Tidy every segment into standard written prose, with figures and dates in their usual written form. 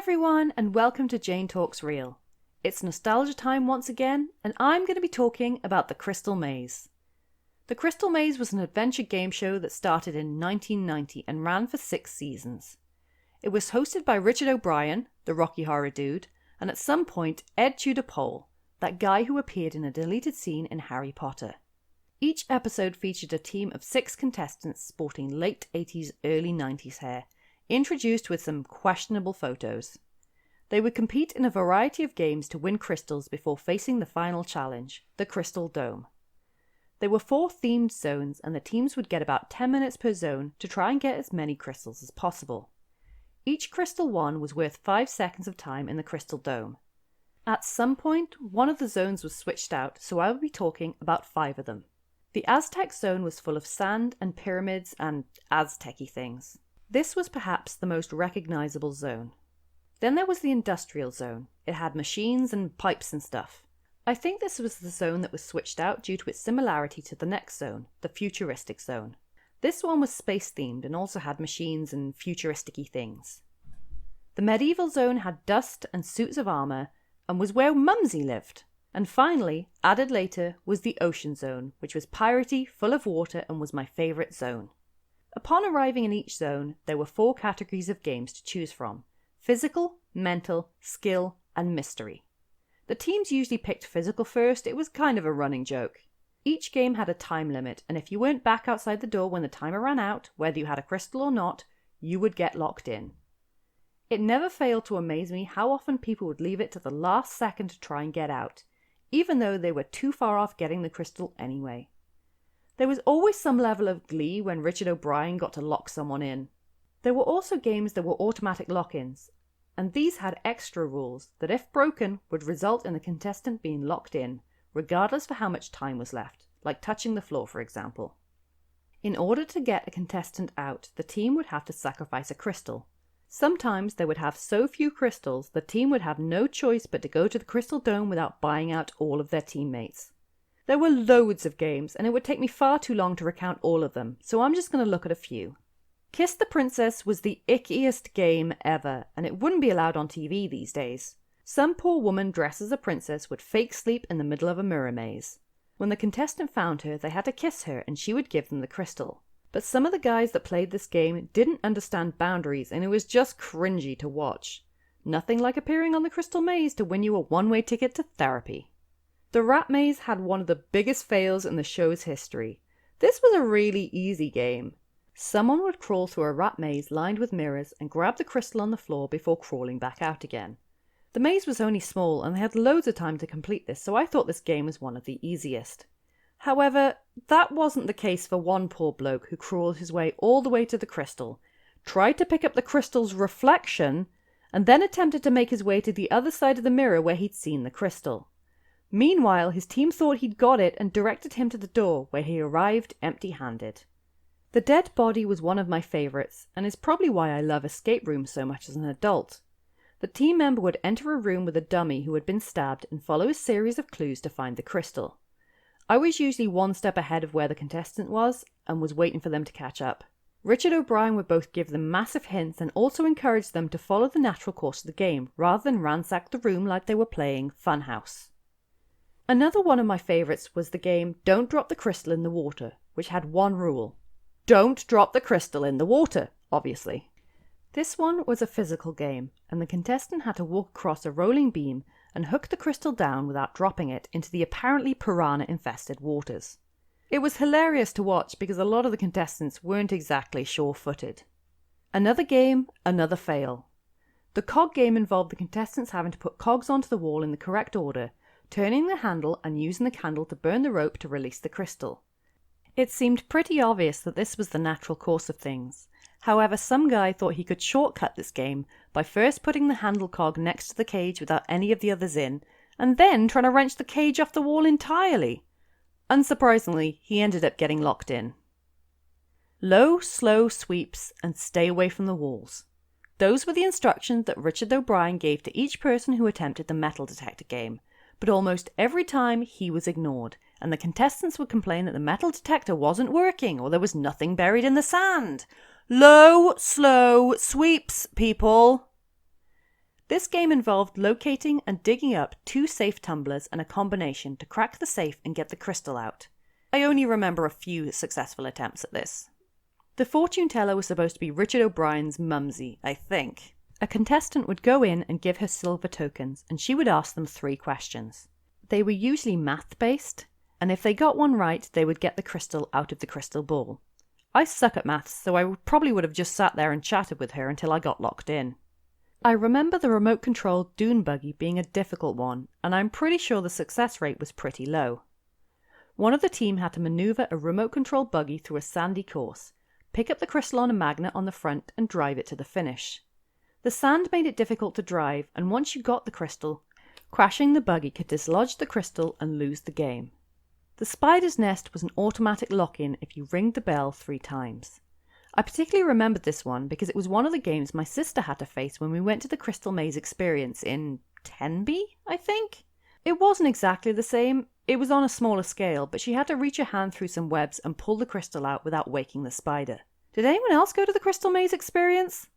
everyone, and welcome to Jane Talks Real. It's nostalgia time once again, and I'm going to be talking about The Crystal Maze. The Crystal Maze was an adventure game show that started in 1990 and ran for 6 seasons. It was hosted by Richard O'Brien, the Rocky Horror Dude, and at some point Ed Tudor Pole, that guy who appeared in a deleted scene in Harry Potter. Each episode featured a team of 6 contestants sporting late 80s, early 90s hair, introduced with some questionable photos. They would compete in a variety of games to win crystals before facing the final challenge, the Crystal Dome. There were 4 themed zones, and the teams would get about 10 minutes per zone to try and get as many crystals as possible. Each crystal won was worth 5 seconds of time in the Crystal Dome. At some point, one of the zones was switched out, so I will be talking about 5 of them. The Aztec zone was full of sand and pyramids and Aztec-y things. This was perhaps the most recognizable zone. Then there was the industrial zone. It had machines and pipes and stuff. I think this was the zone that was switched out due to its similarity to the next zone, the futuristic zone. This one was space themed and also had machines and futuristic-y things. The medieval zone had dust and suits of armor and was where Mumsy lived. And finally, added later, was the ocean zone, which was piratey, full of water, and was my favorite zone. Upon arriving in each zone, there were 4 categories of games to choose from: physical, mental, skill, and mystery. The teams usually picked physical first. It was kind of a running joke. Each game had a time limit, and if you weren't back outside the door when the timer ran out, whether you had a crystal or not, you would get locked in. It never failed to amaze me how often people would leave it to the last second to try and get out, even though they were too far off getting the crystal anyway. There was always some level of glee when Richard O'Brien got to lock someone in. There were also games that were automatic lock-ins, and these had extra rules that, if broken, would result in the contestant being locked in, regardless for how much time was left, like touching the floor, for example. In order to get a contestant out, the team would have to sacrifice a crystal. Sometimes they would have so few crystals, the team would have no choice but to go to the Crystal Dome without buying out all of their teammates. There were loads of games, and it would take me far too long to recount all of them, so I'm just going to look at a few. Kiss the Princess was the ickiest game ever, and it wouldn't be allowed on TV these days. Some poor woman dressed as a princess would fake sleep in the middle of a mirror maze. When the contestant found her, they had to kiss her, and she would give them the crystal. But some of the guys that played this game didn't understand boundaries, and it was just cringy to watch. Nothing like appearing on the Crystal Maze to win you a one-way ticket to therapy. The Rat Maze had one of the biggest fails in the show's history. This was a really easy game. Someone would crawl through a rat maze lined with mirrors and grab the crystal on the floor before crawling back out again. The maze was only small and they had loads of time to complete this, so I thought this game was one of the easiest. However, that wasn't the case for one poor bloke who crawled his way all the way to the crystal, tried to pick up the crystal's reflection, and then attempted to make his way to the other side of the mirror where he'd seen the crystal. Meanwhile, his team thought he'd got it and directed him to the door, where he arrived empty-handed. The dead body was one of my favourites, and is probably why I love escape rooms so much as an adult. The team member would enter a room with a dummy who had been stabbed and follow a series of clues to find the crystal. I was usually one step ahead of where the contestant was, and was waiting for them to catch up. Richard O'Brien would both give them massive hints and also encourage them to follow the natural course of the game, rather than ransack the room like they were playing Funhouse. Another one of my favourites was the game Don't Drop the Crystal in the Water, which had one rule. Don't drop the crystal in the water, obviously. This one was a physical game, and the contestant had to walk across a rolling beam and hook the crystal down without dropping it into the apparently piranha-infested waters. It was hilarious to watch because a lot of the contestants weren't exactly sure-footed. Another game, another fail. The cog game involved the contestants having to put cogs onto the wall in the correct order, turning the handle and using the candle to burn the rope to release the crystal. It seemed pretty obvious that this was the natural course of things. However, some guy thought he could shortcut this game by first putting the handle cog next to the cage without any of the others in, and then trying to wrench the cage off the wall entirely. Unsurprisingly, he ended up getting locked in. Low, slow sweeps and stay away from the walls. Those were the instructions that Richard O'Brien gave to each person who attempted the metal detector game, but almost every time he was ignored, and the contestants would complain that the metal detector wasn't working or there was nothing buried in the sand. Low, slow sweeps, people. This game involved locating and digging up 2 safe tumblers and a combination to crack the safe and get the crystal out. I only remember a few successful attempts at this. The fortune teller was supposed to be Richard O'Brien's mumsy, I think. A contestant would go in and give her silver tokens, and she would ask them 3 questions. They were usually math-based, and if they got one right, they would get the crystal out of the crystal ball. I suck at maths, so I probably would have just sat there and chatted with her until I got locked in. I remember the remote-controlled dune buggy being a difficult one, and I'm pretty sure the success rate was pretty low. One of the team had to maneuver a remote-controlled buggy through a sandy course, pick up the crystal on a magnet on the front, and drive it to the finish. The sand made it difficult to drive, and once you got the crystal, crashing the buggy could dislodge the crystal and lose the game. The spider's nest was an automatic lock-in if you ringed the bell 3 times. I particularly remembered this one because it was one of the games my sister had to face when we went to the Crystal Maze experience in Tenby, I think? It wasn't exactly the same, it was on a smaller scale, but she had to reach her hand through some webs and pull the crystal out without waking the spider. Did anyone else go to the Crystal Maze experience?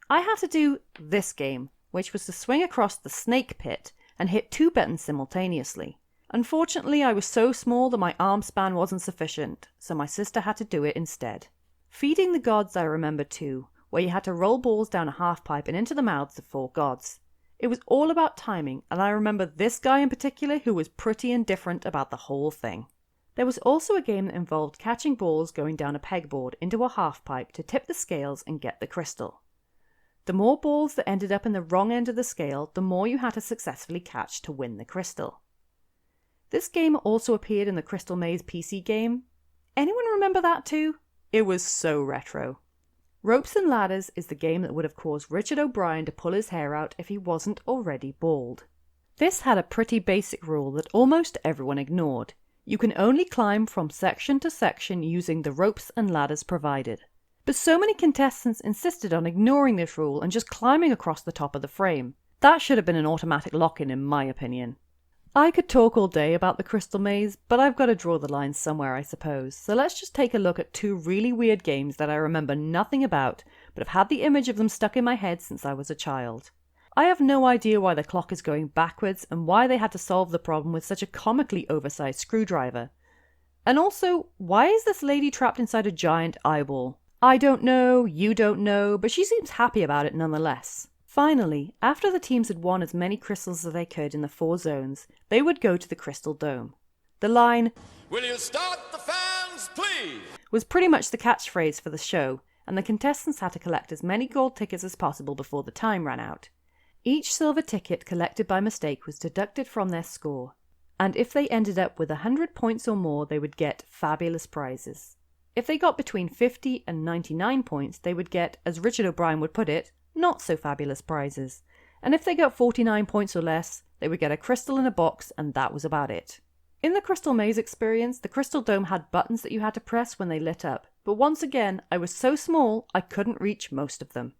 I had to do this game, which was to swing across the snake pit and hit 2 buttons simultaneously. Unfortunately, I was so small that my arm span wasn't sufficient, so my sister had to do it instead. Feeding the gods I remember too, where you had to roll balls down a half-pipe and into the mouths of 4 gods. It was all about timing, and I remember this guy in particular who was pretty indifferent about the whole thing. There was also a game that involved catching balls going down a pegboard into a half-pipe to tip the scales and get the crystal. The more balls that ended up in the wrong end of the scale, the more you had to successfully catch to win the crystal. This game also appeared in the Crystal Maze PC game. Anyone remember that too? It was so retro. Ropes and Ladders is the game that would have caused Richard O'Brien to pull his hair out if he wasn't already bald. This had a pretty basic rule that almost everyone ignored. You can only climb from section to section using the ropes and ladders provided. But so many contestants insisted on ignoring this rule and just climbing across the top of the frame. That should have been an automatic lock-in in my opinion. I could talk all day about the Crystal Maze, but I've got to draw the line somewhere, I suppose. So let's just take a look at 2 really weird games that I remember nothing about, but have had the image of them stuck in my head since I was a child. I have no idea why the clock is going backwards and why they had to solve the problem with such a comically oversized screwdriver. And also, why is this lady trapped inside a giant eyeball? I don't know, you don't know, but she seems happy about it nonetheless. Finally, after the teams had won as many crystals as they could in the 4 zones, they would go to the Crystal Dome. The line, "Will you start the fans, please?" was pretty much the catchphrase for the show, and the contestants had to collect as many gold tickets as possible before the time ran out. Each silver ticket collected by mistake was deducted from their score, and if they ended up with 100 points or more, they would get fabulous prizes. If they got between 50 and 99 points, they would get, as Richard O'Brien would put it, not so fabulous prizes. And if they got 49 points or less, they would get a crystal in a box, and that was about it. In the Crystal Maze experience, the Crystal Dome had buttons that you had to press when they lit up, but once again, I was so small I couldn't reach most of them.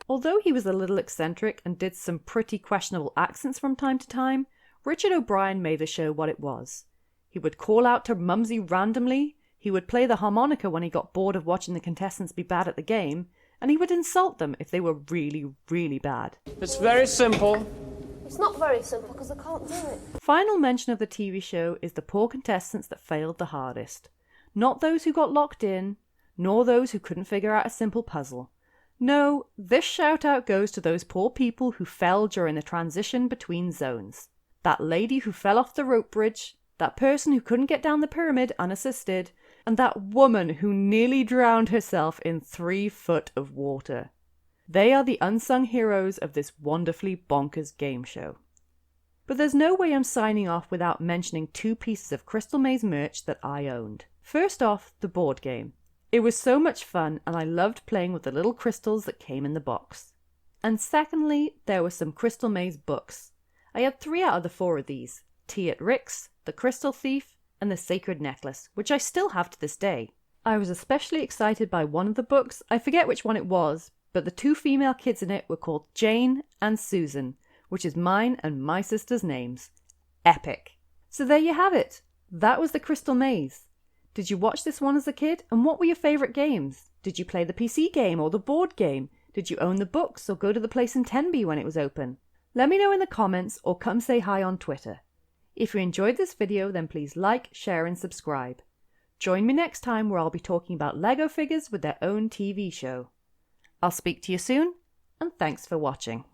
Although he was a little eccentric and did some pretty questionable accents from time to time, Richard O'Brien made the show what it was. He would call out to Mumsy randomly, he would play the harmonica when he got bored of watching the contestants be bad at the game, and he would insult them if they were really, really bad. It's very simple. It's not very simple because I can't do it. Final mention of the TV show is the poor contestants that failed the hardest. Not those who got locked in, nor those who couldn't figure out a simple puzzle. No, this shout out goes to those poor people who fell during the transition between zones. That lady who fell off the rope bridge, that person who couldn't get down the pyramid unassisted, and that woman who nearly drowned herself in 3 foot of water. They are the unsung heroes of this wonderfully bonkers game show. But there's no way I'm signing off without mentioning 2 pieces of Crystal Maze merch that I owned. First off, the board game. It was so much fun and I loved playing with the little crystals that came in the box. And secondly, there were some Crystal Maze books. I had 3 out of the 4 of these: Tea at Rick's, The Crystal Thief, and The Sacred Necklace, which I still have to this day. I was especially excited by one of the books. I forget which one it was, but the 2 female kids in it were called Jane and Susan, which is mine and my sister's names. Epic. So there you have it. That was the Crystal Maze. Did you watch this one as a kid? And what were your favourite games? Did you play the PC game or the board game? Did you own the books or go to the place in Tenby when it was open? Let me know in the comments or come say hi on Twitter. If you enjoyed this video, then please like, share and subscribe. Join me next time where I'll be talking about Lego figures with their own TV show. I'll speak to you soon, and thanks for watching.